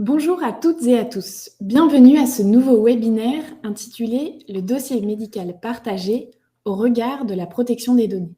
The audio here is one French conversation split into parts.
Bonjour à toutes et à tous. Bienvenue à ce nouveau webinaire intitulé Le dossier médical partagé au regard de la protection des données.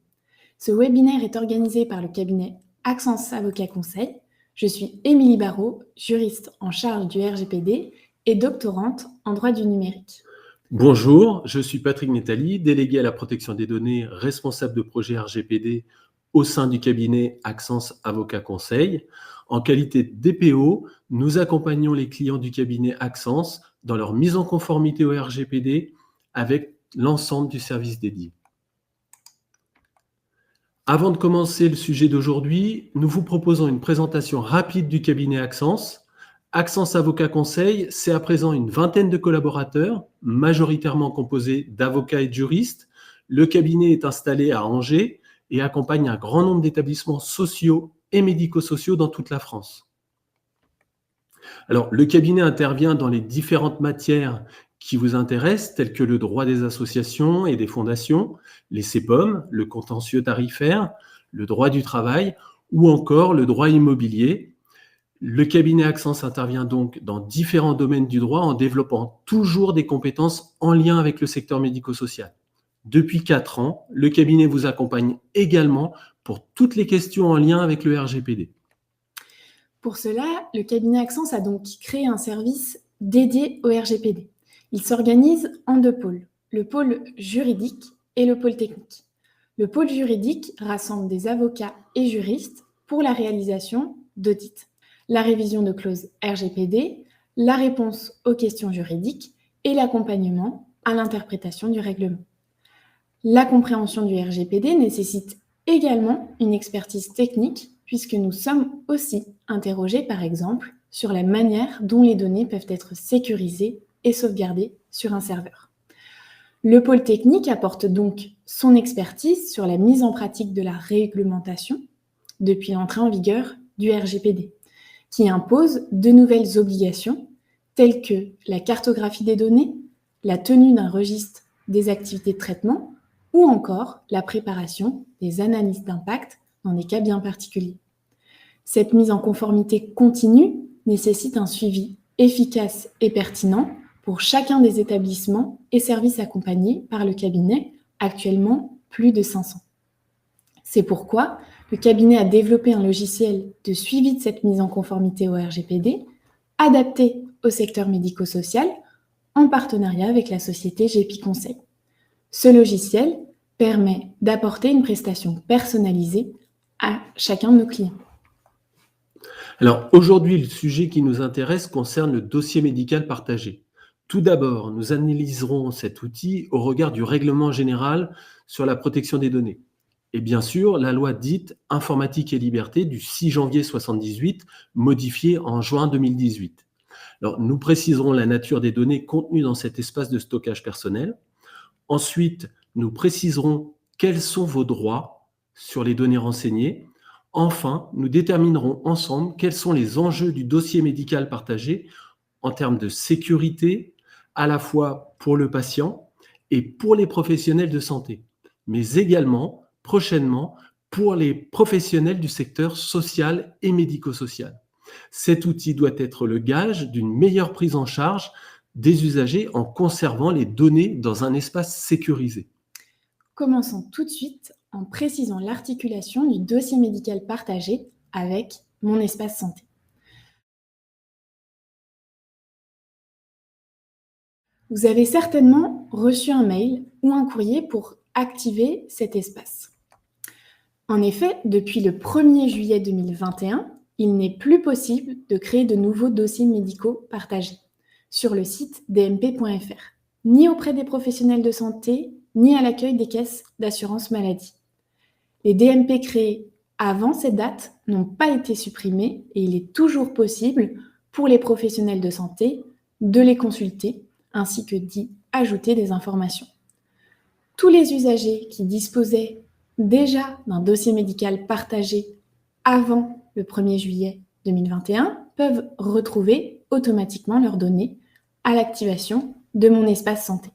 Ce webinaire est organisé par le cabinet Accence Avocat Conseil. Je suis Émilie Barrault, juriste en charge du RGPD et doctorante en droit du numérique. Bonjour, je suis Patrick Nétali, délégué à la protection des données, responsable de projet RGPD au sein du cabinet Accence Avocat Conseil. En qualité de DPO, nous accompagnons les clients du cabinet Accence dans leur mise en conformité au RGPD avec l'ensemble du service dédié. Avant de commencer le sujet d'aujourd'hui, nous vous proposons une présentation rapide du cabinet Accence. Accence Avocat Conseil, c'est à présent une vingtaine de collaborateurs, majoritairement composés d'avocats et de juristes. Le cabinet est installé à Angers et accompagne un grand nombre d'établissements sociaux et médico-sociaux dans toute la France. Alors, le cabinet intervient dans les différentes matières qui vous intéressent, telles que le droit des associations et des fondations, les CEPOM, le contentieux tarifaire, le droit du travail ou encore le droit immobilier. Le cabinet Accence intervient donc dans différents domaines du droit en développant toujours des compétences en lien avec le secteur médico-social. Depuis 4 ans, le cabinet vous accompagne également pour toutes les questions en lien avec le RGPD. Pour cela, le cabinet Accence a donc créé un service dédié au RGPD. Il s'organise en 2 pôles, le pôle juridique et le pôle technique. Le pôle juridique rassemble des avocats et juristes pour la réalisation d'audits, la révision de clauses RGPD, la réponse aux questions juridiques et l'accompagnement à l'interprétation du règlement. La compréhension du RGPD nécessite également une expertise technique puisque nous sommes aussi interrogés, par exemple, sur la manière dont les données peuvent être sécurisées et sauvegardées sur un serveur. Le pôle technique apporte donc son expertise sur la mise en pratique de la réglementation depuis l'entrée en vigueur du RGPD, qui impose de nouvelles obligations telles que la cartographie des données, la tenue d'un registre des activités de traitement ou encore la préparation des analyses d'impact dans des cas bien particuliers. Cette mise en conformité continue nécessite un suivi efficace et pertinent pour chacun des établissements et services accompagnés par le cabinet, actuellement plus de 500. C'est pourquoi le cabinet a développé un logiciel de suivi de cette mise en conformité au RGPD, adapté au secteur médico-social, en partenariat avec la société GEPI Conseil. Ce logiciel permet d'apporter une prestation personnalisée à chacun de nos clients. Alors aujourd'hui, le sujet qui nous intéresse concerne le dossier médical partagé. Tout d'abord, nous analyserons cet outil au regard du règlement général sur la protection des données. Et bien sûr, la loi dite Informatique et Liberté du 6 janvier 1978, modifiée en juin 2018. Alors, nous préciserons la nature des données contenues dans cet espace de stockage personnel. Ensuite, nous préciserons quels sont vos droits sur les données renseignées. Enfin, nous déterminerons ensemble quels sont les enjeux du dossier médical partagé en termes de sécurité, à la fois pour le patient et pour les professionnels de santé, mais également, prochainement, pour les professionnels du secteur social et médico-social. Cet outil doit être le gage d'une meilleure prise en charge des usagers en conservant les données dans un espace sécurisé. Commençons tout de suite en précisant l'articulation du dossier médical partagé avec Mon Espace Santé. Vous avez certainement reçu un mail ou un courrier pour activer cet espace. En effet, depuis le 1er juillet 2021, il n'est plus possible de créer de nouveaux dossiers médicaux partagés sur le site dmp.fr, ni auprès des professionnels de santé, ni à l'accueil des caisses d'assurance maladie. Les DMP créés avant cette date n'ont pas été supprimés et il est toujours possible pour les professionnels de santé de les consulter ainsi que d'y ajouter des informations. Tous les usagers qui disposaient déjà d'un dossier médical partagé avant le 1er juillet 2021 peuvent retrouver automatiquement leurs données à l'activation de Mon Espace Santé.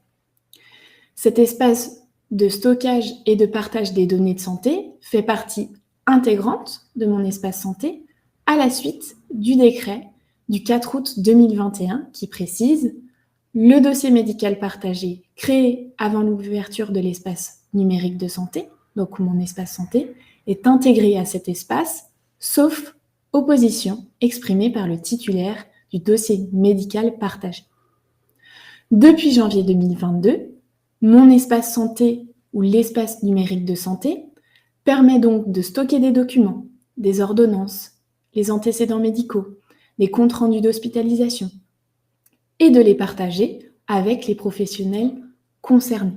Cet espace de stockage et de partage des données de santé fait partie intégrante de Mon Espace Santé à la suite du décret du 4 août 2021 qui précise « Le dossier médical partagé créé avant l'ouverture de l'espace numérique de santé, donc mon espace santé, est intégré à cet espace, sauf opposition exprimée par le titulaire du dossier médical partagé. » Depuis janvier 2022, mon espace santé ou l'espace numérique de santé permet donc de stocker des documents, des ordonnances, les antécédents médicaux, des comptes rendus d'hospitalisation et de les partager avec les professionnels concernés.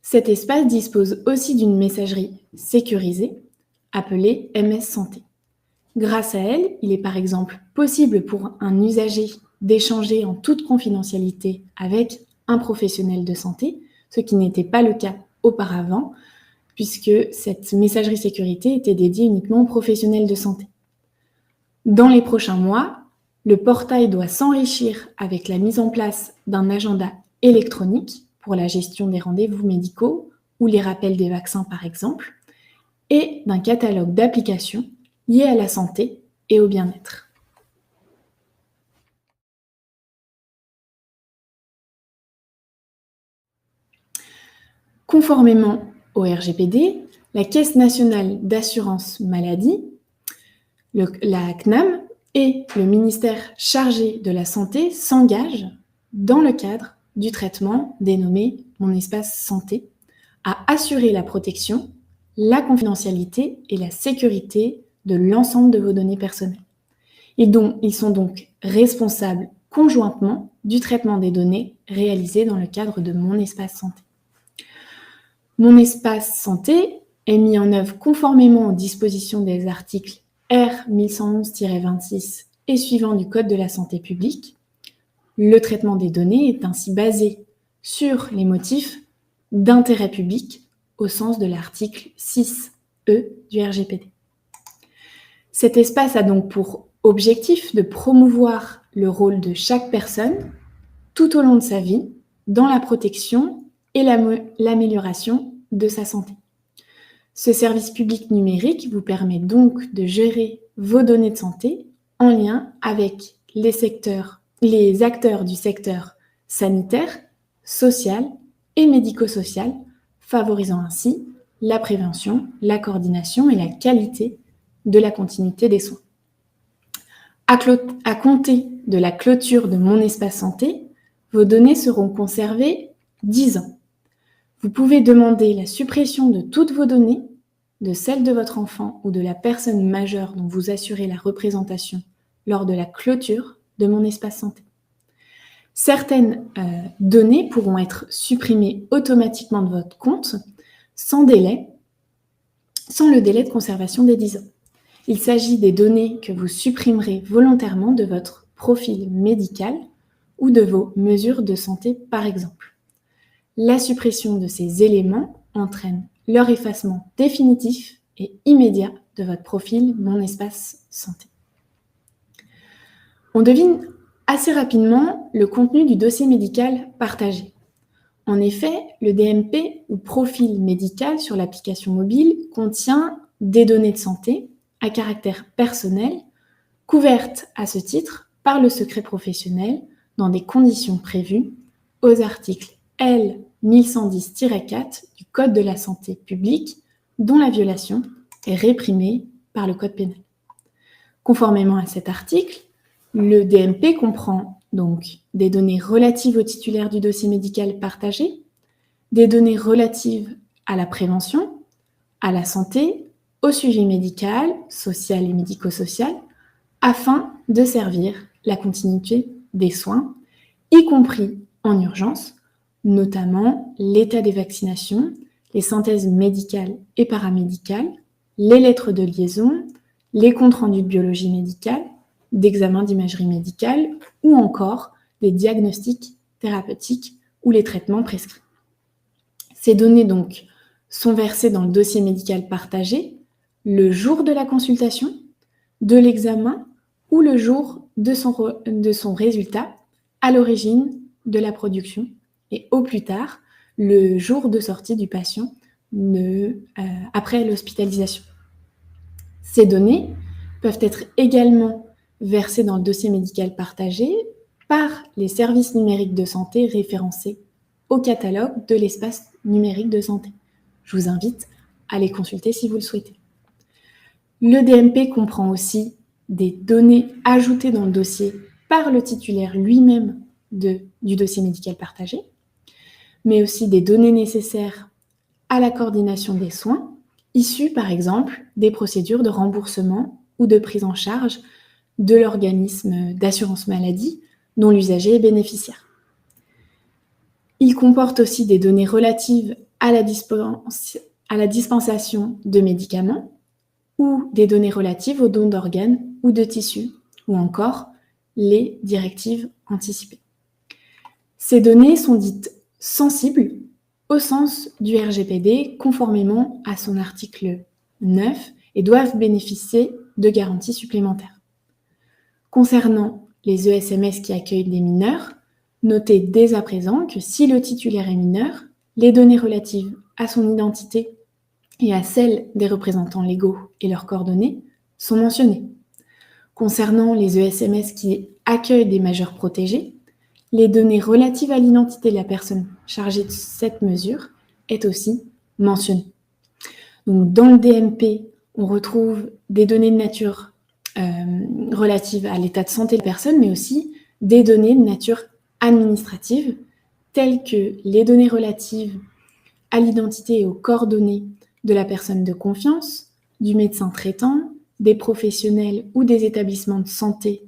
Cet espace dispose aussi d'une messagerie sécurisée appelée MS Santé. Grâce à elle, il est par exemple possible pour un usager d'échanger en toute confidentialité avec un professionnel de santé, ce qui n'était pas le cas auparavant, puisque cette messagerie sécurité était dédiée uniquement aux professionnels de santé. Dans les prochains mois, le portail doit s'enrichir avec la mise en place d'un agenda électronique pour la gestion des rendez-vous médicaux ou les rappels des vaccins par exemple, et d'un catalogue d'applications liées à la santé et au bien-être. Conformément au RGPD, la Caisse nationale d'assurance maladie, la CNAM, et le ministère chargé de la Santé s'engagent, dans le cadre du traitement dénommé Mon espace santé, à assurer la protection, la confidentialité et la sécurité de l'ensemble de vos données personnelles. Ils sont donc responsables conjointement du traitement des données réalisées dans le cadre de Mon espace santé. Mon espace santé est mis en œuvre conformément aux dispositions des articles R 1111-26 et suivants du Code de la santé publique. Le traitement des données est ainsi basé sur les motifs d'intérêt public au sens de l'article 6E du RGPD. Cet espace a donc pour objectif de promouvoir le rôle de chaque personne tout au long de sa vie dans la protection et l'amélioration de sa santé. Ce service public numérique vous permet donc de gérer vos données de santé en lien avec les acteurs du secteur sanitaire, social et médico-social, favorisant ainsi la prévention, la coordination et la qualité de la continuité des soins. À compter de la clôture de Mon espace santé, vos données seront conservées 10 ans. Vous pouvez demander la suppression de toutes vos données, de celles de votre enfant ou de la personne majeure dont vous assurez la représentation lors de la clôture de Mon espace santé. Certaines données pourront être supprimées automatiquement de votre compte sans le délai de conservation des 10 ans. Il s'agit des données que vous supprimerez volontairement de votre profil médical ou de vos mesures de santé, par exemple. La suppression de ces éléments entraîne leur effacement définitif et immédiat de votre profil Mon espace santé. On devine assez rapidement le contenu du dossier médical partagé. En effet, le DMP ou profil médical sur l'application mobile contient des données de santé à caractère personnel, couvertes à ce titre par le secret professionnel dans des conditions prévues aux articles L 1110-4 du Code de la santé publique, dont la violation est réprimée par le Code pénal. Conformément à cet article, le DMP comprend donc des données relatives au titulaire du dossier médical partagé, des données relatives à la prévention, à la santé, au suivi médical, social et médico-social, afin de servir la continuité des soins, y compris en urgence, notamment l'état des vaccinations, les synthèses médicales et paramédicales, les lettres de liaison, les comptes rendus de biologie médicale, d'examens d'imagerie médicale ou encore des diagnostics thérapeutiques ou les traitements prescrits. Ces données donc sont versées dans le dossier médical partagé le jour de la consultation, de l'examen ou le jour de son résultat à l'origine de la production et au plus tard le jour de sortie du patient après l'hospitalisation. Ces données peuvent être également versés dans le dossier médical partagé par les services numériques de santé référencés au catalogue de l'espace numérique de santé. Je vous invite à les consulter si vous le souhaitez. Le DMP comprend aussi des données ajoutées dans le dossier par le titulaire lui-même du dossier médical partagé, mais aussi des données nécessaires à la coordination des soins, issues par exemple des procédures de remboursement ou de prise en charge de l'organisme d'assurance maladie dont l'usager est bénéficiaire. Il comporte aussi des données relatives à la dispensation de médicaments ou des données relatives aux dons d'organes ou de tissus, ou encore les directives anticipées. Ces données sont dites sensibles au sens du RGPD conformément à son article 9 et doivent bénéficier de garanties supplémentaires. Concernant les ESMS qui accueillent des mineurs, notez dès à présent que si le titulaire est mineur, les données relatives à son identité et à celles des représentants légaux et leurs coordonnées sont mentionnées. Concernant les ESMS qui accueillent des majeurs protégés, les données relatives à l'identité de la personne chargée de cette mesure est aussi mentionnée. Donc, dans le DMP, on retrouve des données de nature relatives à l'état de santé de la personne, mais aussi des données de nature administrative, telles que les données relatives à l'identité et aux coordonnées de la personne de confiance, du médecin traitant, des professionnels ou des établissements de santé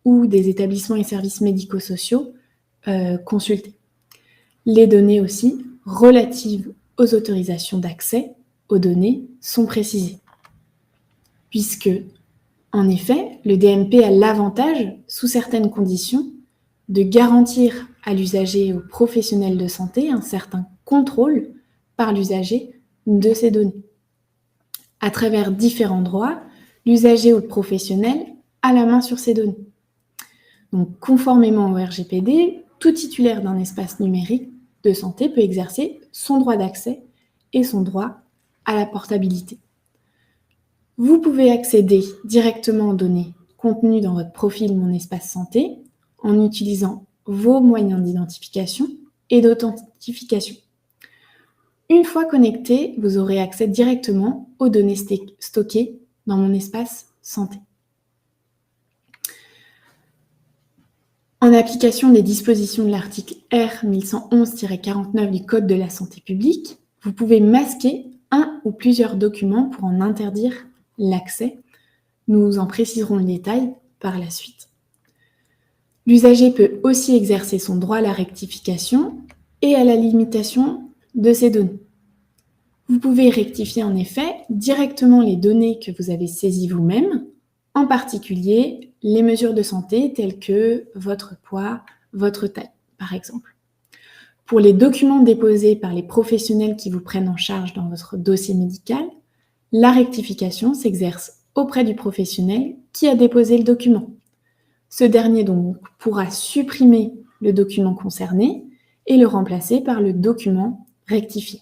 ou des établissements et services médico-sociaux consultés. Les données aussi relatives aux autorisations d'accès aux données sont précisées. Puisque, en effet, le DMP a l'avantage, sous certaines conditions, de garantir à l'usager et aux professionnels de santé un certain contrôle par l'usager de ces données. À travers différents droits, l'usager ou le professionnel a la main sur ces données. Donc, conformément au RGPD, tout titulaire d'un espace numérique de santé peut exercer son droit d'accès et son droit à la portabilité. Vous pouvez accéder directement aux données contenues dans votre profil Mon Espace Santé en utilisant vos moyens d'identification et d'authentification. Une fois connecté, vous aurez accès directement aux données stockées dans Mon Espace Santé. En application des dispositions de l'article R 1111-49 du Code de la santé publique, vous pouvez masquer un ou plusieurs documents pour en interdire l'accès. Nous en préciserons le détail par la suite. L'usager peut aussi exercer son droit à la rectification et à la limitation de ces données. Vous pouvez rectifier en effet directement les données que vous avez saisies vous-même, en particulier les mesures de santé telles que votre poids, votre taille, par exemple. Pour les documents déposés par les professionnels qui vous prennent en charge dans votre dossier médical, la rectification s'exerce auprès du professionnel qui a déposé le document. Ce dernier donc pourra supprimer le document concerné et le remplacer par le document rectifié.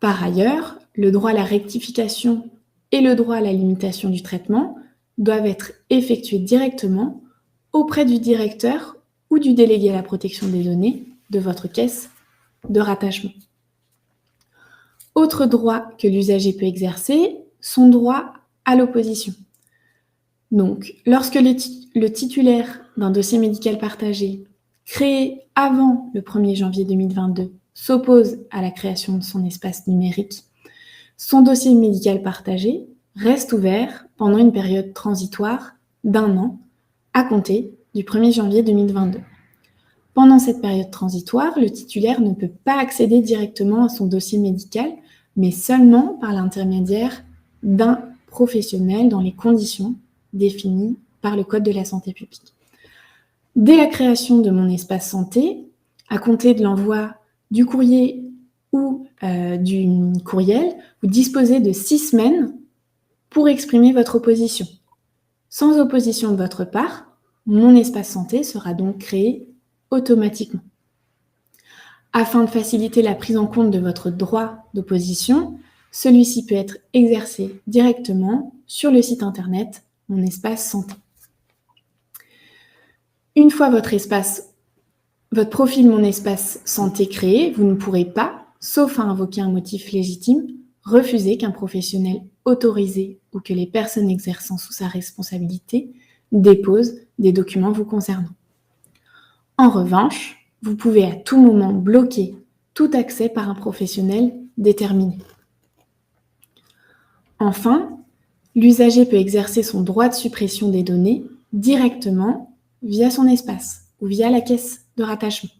Par ailleurs, le droit à la rectification et le droit à la limitation du traitement doivent être effectués directement auprès du directeur ou du délégué à la protection des données de votre caisse de rattachement. Autre droit que l'usager peut exercer, son droit à l'opposition. Donc, lorsque le titulaire d'un dossier médical partagé créé avant le 1er janvier 2022 s'oppose à la création de son espace numérique, son dossier médical partagé reste ouvert pendant une période transitoire d'1 an à compter du 1er janvier 2022. Pendant cette période transitoire, le titulaire ne peut pas accéder directement à son dossier médical, mais seulement par l'intermédiaire d'un professionnel dans les conditions définies par le Code de la santé publique. Dès la création de Mon Espace Santé, à compter de l'envoi du courrier ou du courriel, vous disposez de 6 semaines pour exprimer votre opposition. Sans opposition de votre part, Mon Espace Santé sera donc créé automatiquement. Afin de faciliter la prise en compte de votre droit d'opposition, celui-ci peut être exercé directement sur le site internet mon espace santé. Une fois votre profil Mon espace santé créé, vous ne pourrez pas, sauf à invoquer un motif légitime, refuser qu'un professionnel autorisé ou que les personnes exerçant sous sa responsabilité déposent des documents vous concernant. En revanche, vous pouvez à tout moment bloquer tout accès par un professionnel déterminé. Enfin, l'usager peut exercer son droit de suppression des données directement via son espace ou via la caisse de rattachement.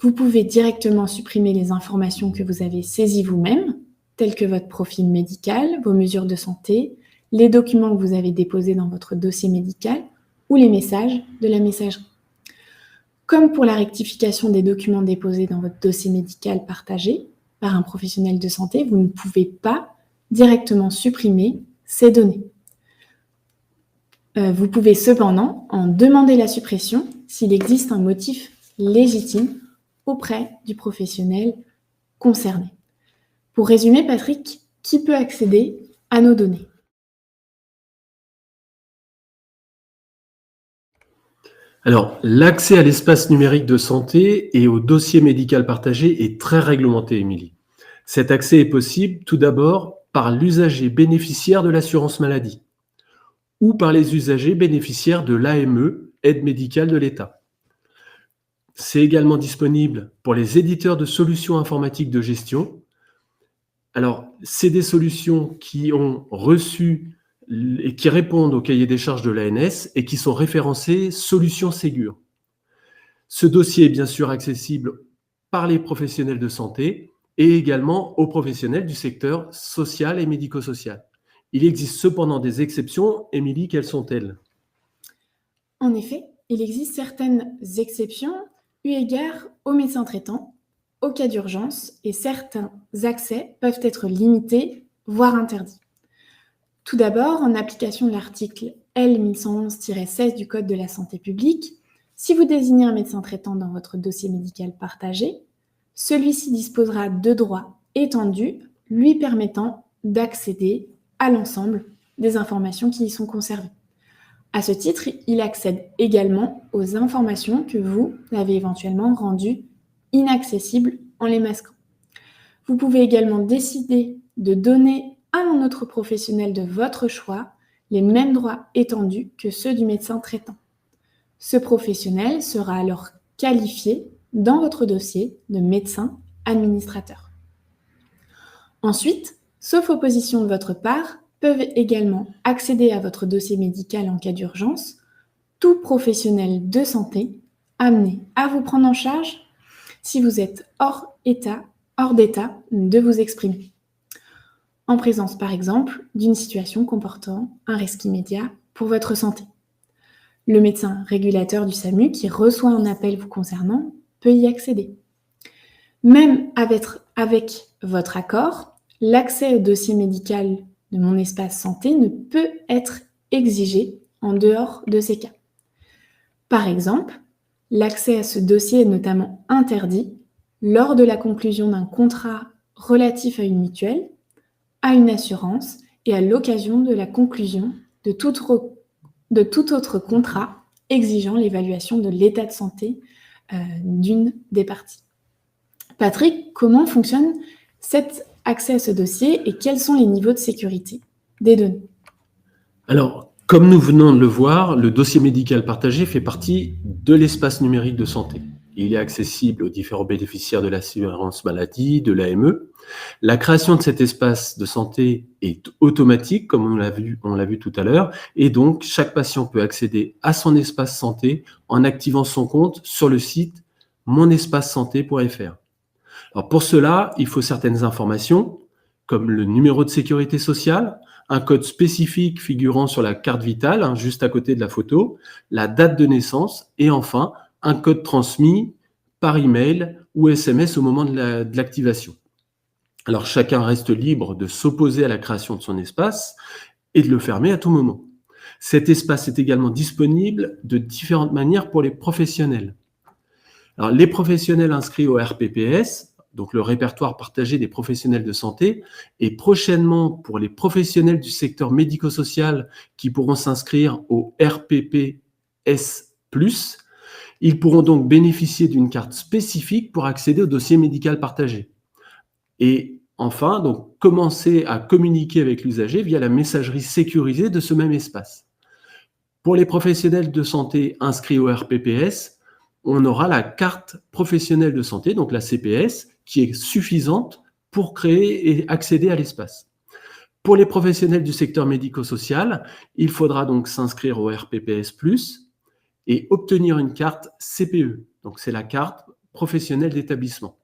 Vous pouvez directement supprimer les informations que vous avez saisies vous-même, telles que votre profil médical, vos mesures de santé, les documents que vous avez déposés dans votre dossier médical ou les messages de la messagerie. Comme pour la rectification des documents déposés dans votre dossier médical partagé par un professionnel de santé, vous ne pouvez pas directement supprimer ces données. Vous pouvez cependant en demander la suppression s'il existe un motif légitime auprès du professionnel concerné. Pour résumer, Patrick, qui peut accéder à nos données ? Alors, l'accès à l'espace numérique de santé et au dossier médical partagé est très réglementé, Émilie. Cet accès est possible tout d'abord par l'usager bénéficiaire de l'assurance maladie ou par les usagers bénéficiaires de l'AME, aide médicale de l'État. C'est également disponible pour les éditeurs de solutions informatiques de gestion. Alors, c'est des solutions qui ont reçu et qui répondent au cahier des charges de l'ANS et qui sont référencées Solutions Ségur. Ce dossier est bien sûr accessible par les professionnels de santé et également aux professionnels du secteur social et médico-social. Il existe cependant des exceptions. Émilie, quelles sont-elles ? En effet, il existe certaines exceptions eu égard aux médecins traitants, aux cas d'urgence, et certains accès peuvent être limités, voire interdits. Tout d'abord, en application de l'article L 1111-16 du Code de la santé publique, si vous désignez un médecin traitant dans votre dossier médical partagé, celui-ci disposera de droits étendus lui permettant d'accéder à l'ensemble des informations qui y sont conservées. À ce titre, il accède également aux informations que vous avez éventuellement rendues inaccessibles en les masquant. Vous pouvez également décider de donner à un autre professionnel de votre choix les mêmes droits étendus que ceux du médecin traitant. Ce professionnel sera alors qualifié dans votre dossier de médecin administrateur. Ensuite, sauf opposition de votre part, peuvent également accéder à votre dossier médical en cas d'urgence tout professionnel de santé amené à vous prendre en charge si vous êtes hors d'état de vous exprimer. En présence, par exemple, d'une situation comportant un risque immédiat pour votre santé. Le médecin régulateur du SAMU qui reçoit un appel vous concernant peut y accéder. Même avec votre accord, l'accès au dossier médical de Mon espace santé ne peut être exigé en dehors de ces cas. Par exemple, l'accès à ce dossier est notamment interdit lors de la conclusion d'un contrat relatif à une mutuelle, à une assurance et à l'occasion de la conclusion de tout autre contrat exigeant l'évaluation de l'état de santé d'une des parties. Patrick, comment fonctionne cet accès à ce dossier et quels sont les niveaux de sécurité des données ? Alors, comme nous venons de le voir, le dossier médical partagé fait partie de l'espace numérique de santé. Il est accessible aux différents bénéficiaires de l'assurance maladie, de l'AME. La création de cet espace de santé est automatique, comme on l'a vu tout à l'heure, et donc chaque patient peut accéder à son espace santé en activant son compte sur le site monespacesanté.fr. Alors pour cela, il faut certaines informations, comme le numéro de sécurité sociale, un code spécifique figurant sur la carte vitale, juste à côté de la photo, la date de naissance et enfin un code transmis par email ou SMS au moment de l'activation. Alors chacun reste libre de s'opposer à la création de son espace et de le fermer à tout moment. Cet espace est également disponible de différentes manières pour les professionnels. Alors les professionnels inscrits au RPPS, donc le répertoire partagé des professionnels de santé, et prochainement pour les professionnels du secteur médico-social qui pourront s'inscrire au RPPS+, ils pourront donc bénéficier d'une carte spécifique pour accéder au dossier médical partagé. Et enfin, donc, commencer à communiquer avec l'usager via la messagerie sécurisée de ce même espace. Pour les professionnels de santé inscrits au RPPS, on aura la carte professionnelle de santé, donc la CPS, qui est suffisante pour créer et accéder à l'espace. Pour les professionnels du secteur médico-social, il faudra donc s'inscrire au RPPS+, et obtenir une carte CPE, donc c'est la carte professionnelle d'établissement.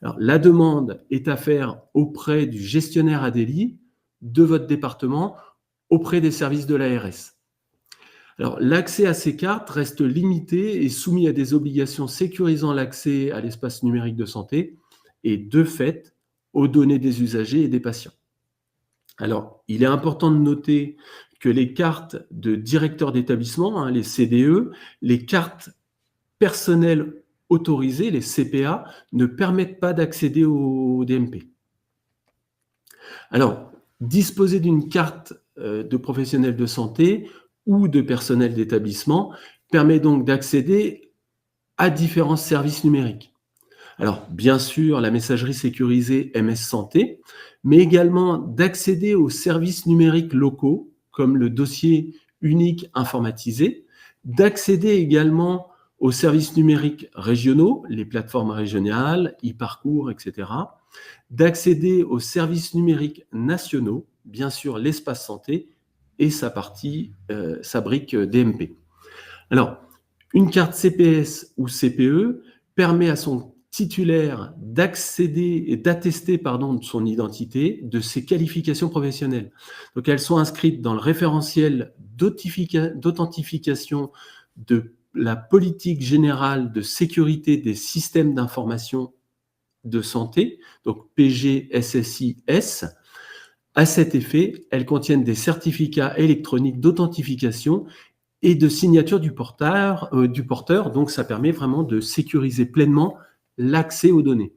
Alors, la demande est à faire auprès du gestionnaire ADELI de votre département, auprès des services de l'ARS. Alors, l'accès à ces cartes reste limité et soumis à des obligations sécurisant l'accès à l'espace numérique de santé et, de fait, aux données des usagers et des patients. Alors, il est important de noter que les cartes de directeur d'établissement, les CDE, les cartes personnelles autorisées, les CPA, ne permettent pas d'accéder au DMP. Alors, disposer d'une carte de professionnel de santé ou de personnel d'établissement permet donc d'accéder à différents services numériques. Alors, bien sûr, la messagerie sécurisée MS Santé, mais également d'accéder aux services numériques locaux, comme le dossier unique informatisé, d'accéder également aux services numériques régionaux, les plateformes régionales, e-parcours, etc., d'accéder aux services numériques nationaux, bien sûr l'espace santé et sa partie, sa brique DMP. Alors, une carte CPS ou CPE permet à son titulaire d'accéder et d'attester de son identité, de ses qualifications professionnelles. Donc, elles sont inscrites dans le référentiel d'authentification de la politique générale de sécurité des systèmes d'information de santé, donc PGSSIS. À cet effet, elles contiennent des certificats électroniques d'authentification et de signature du porteur, donc ça permet vraiment de sécuriser pleinement l'accès aux données.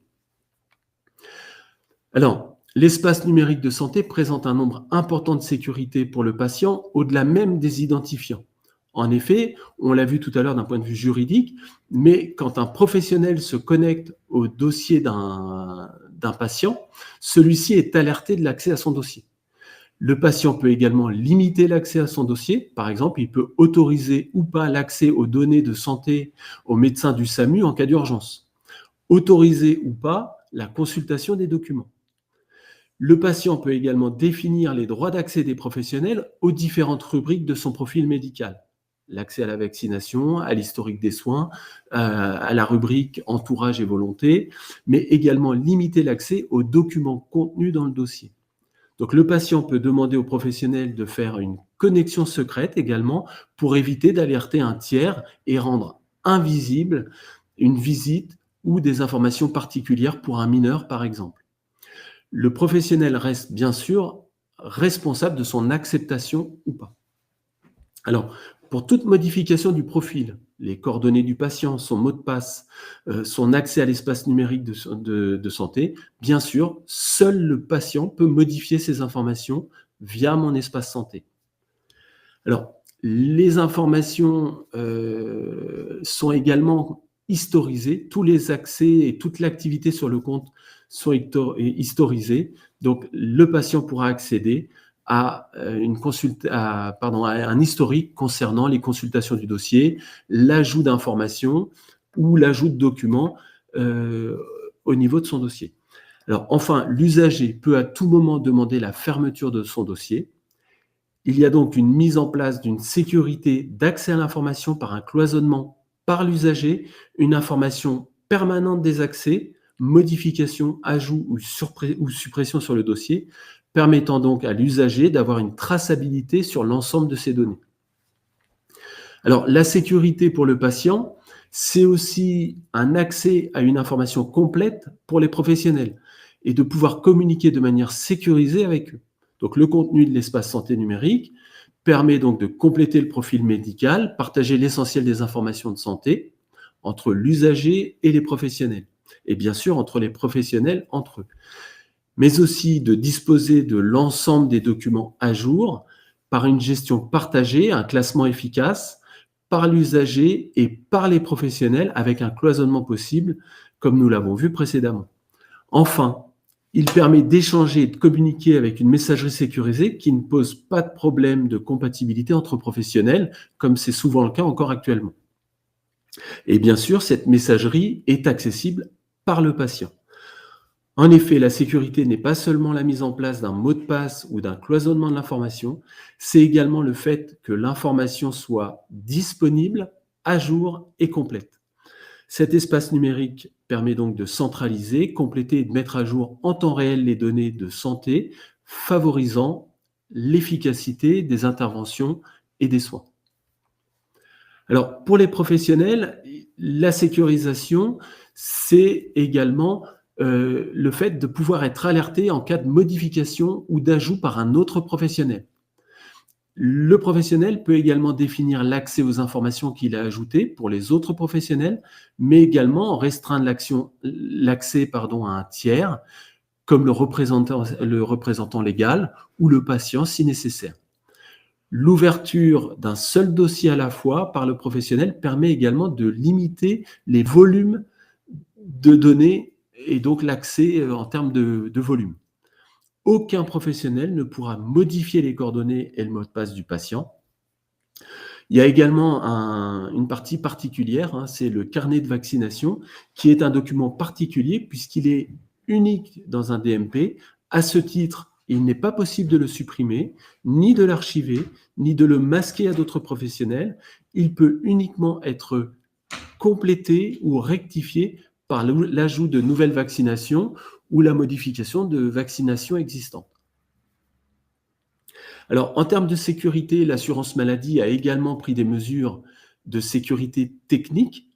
Alors, l'espace numérique de santé présente un nombre important de sécurité pour le patient, au-delà même des identifiants. En effet, on l'a vu tout à l'heure d'un point de vue juridique, mais quand un professionnel se connecte au dossier d'un patient, celui-ci est alerté de l'accès à son dossier. Le patient peut également limiter l'accès à son dossier. Par exemple, il peut autoriser ou pas l'accès aux données de santé au médecin du SAMU en cas d'urgence. Autoriser ou pas la consultation des documents. Le patient peut également définir les droits d'accès des professionnels aux différentes rubriques de son profil médical. L'accès à la vaccination, à l'historique des soins, à la rubrique entourage et volonté, mais également limiter l'accès aux documents contenus dans le dossier. Donc, le patient peut demander au professionnel de faire une connexion secrète également pour éviter d'alerter un tiers et rendre invisible une visite ou des informations particulières pour un mineur, par exemple. Le professionnel reste bien sûr responsable de son acceptation ou pas. Alors, pour toute modification du profil, les coordonnées du patient, son mot de passe, son accès à l'espace numérique de santé, bien sûr, seul le patient peut modifier ces informations via mon espace santé. Alors, les informations sont également historisées. Tous les accès et toute l'activité sur le compte sont historisés. Donc, le patient pourra accéder à un historique concernant les consultations du dossier, l'ajout d'informations ou l'ajout de documents au niveau de son dossier. Alors, enfin, l'usager peut à tout moment demander la fermeture de son dossier. Il y a donc une mise en place d'une sécurité d'accès à l'information par un cloisonnement par l'usager, une information permanente des accès, modification, ajout ou suppression sur le dossier, permettant donc à l'usager d'avoir une traçabilité sur l'ensemble de ses données. Alors, la sécurité pour le patient, c'est aussi un accès à une information complète pour les professionnels et de pouvoir communiquer de manière sécurisée avec eux. Donc, le contenu de l'espace santé numérique permet donc de compléter le profil médical, partager l'essentiel des informations de santé entre l'usager et les professionnels. et bien sûr entre les professionnels entre eux, mais aussi de disposer de l'ensemble des documents à jour par une gestion partagée, un classement efficace, par l'usager et par les professionnels avec un cloisonnement possible, comme nous l'avons vu précédemment. Enfin, il permet d'échanger et de communiquer avec une messagerie sécurisée qui ne pose pas de problème de compatibilité entre professionnels, comme c'est souvent le cas encore actuellement. Et bien sûr, cette messagerie est accessible par le patient. En effet, la sécurité n'est pas seulement la mise en place d'un mot de passe ou d'un cloisonnement de l'information, c'est également le fait que l'information soit disponible, à jour et complète. Cet espace numérique permet donc de centraliser, compléter et de mettre à jour en temps réel les données de santé, favorisant l'efficacité des interventions et des soins. Alors, pour les professionnels, la sécurisation, c'est également le fait de pouvoir être alerté en cas de modification ou d'ajout par un autre professionnel. Le professionnel peut également définir l'accès aux informations qu'il a ajoutées pour les autres professionnels, mais également restreindre l'accès à un tiers, comme le représentant légal ou le patient si nécessaire. L'ouverture d'un seul dossier à la fois par le professionnel permet également de limiter les volumes de données et donc l'accès en termes de volume. Aucun professionnel ne pourra modifier les coordonnées et le mot de passe du patient. Il y a également une partie particulière, c'est le carnet de vaccination, qui est un document particulier puisqu'il est unique dans un DMP. À ce titre, il n'est pas possible de le supprimer, ni de l'archiver, ni de le masquer à d'autres professionnels. Il peut uniquement être complété ou rectifié par l'ajout de nouvelles vaccinations ou la modification de vaccinations existantes. Alors, en termes de sécurité, l'assurance maladie a également pris des mesures de sécurité technique.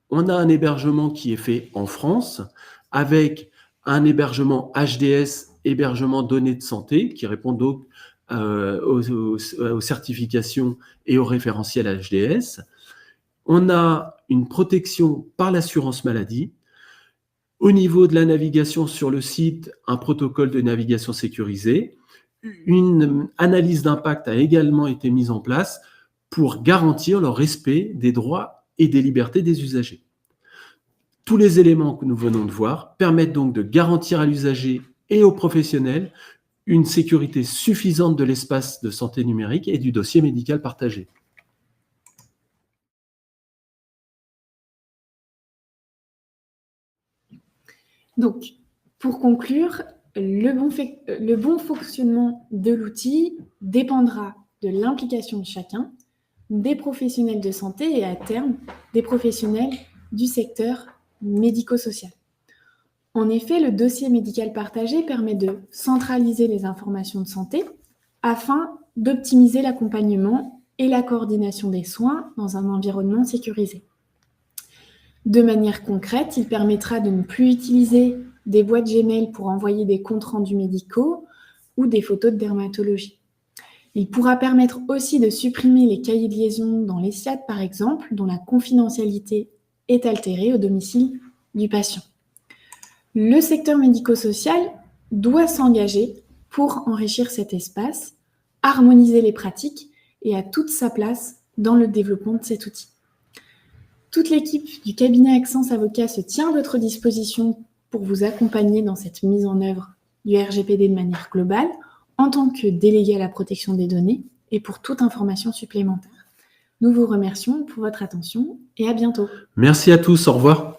On a un hébergement qui est fait en France avec un hébergement HDS, hébergement données de santé, qui répond donc aux certifications et aux référentiels HDS. On a une protection par l'assurance maladie. Au niveau de la navigation sur le site, un protocole de navigation sécurisé. Une analyse d'impact a également été mise en place pour garantir le respect des droits et des libertés des usagers. Tous les éléments que nous venons de voir permettent donc de garantir à l'usager et aux professionnels une sécurité suffisante de l'espace de santé numérique et du dossier médical partagé. Donc, pour conclure, le bon fonctionnement de l'outil dépendra de l'implication de chacun, des professionnels de santé et à terme des professionnels du secteur médico-social. En effet, le dossier médical partagé permet de centraliser les informations de santé afin d'optimiser l'accompagnement et la coordination des soins dans un environnement sécurisé. De manière concrète, il permettra de ne plus utiliser des boîtes Gmail pour envoyer des comptes rendus médicaux ou des photos de dermatologie. Il pourra permettre aussi de supprimer les cahiers de liaison dans les SIAD, par exemple, dont la confidentialité est altérée au domicile du patient. Le secteur médico-social doit s'engager pour enrichir cet espace, harmoniser les pratiques et a toute sa place dans le développement de cet outil. Toute l'équipe du cabinet Accence Avocat se tient à votre disposition pour vous accompagner dans cette mise en œuvre du RGPD de manière globale, en tant que délégué à la protection des données et pour toute information supplémentaire. Nous vous remercions pour votre attention et à bientôt. Merci à tous, au revoir.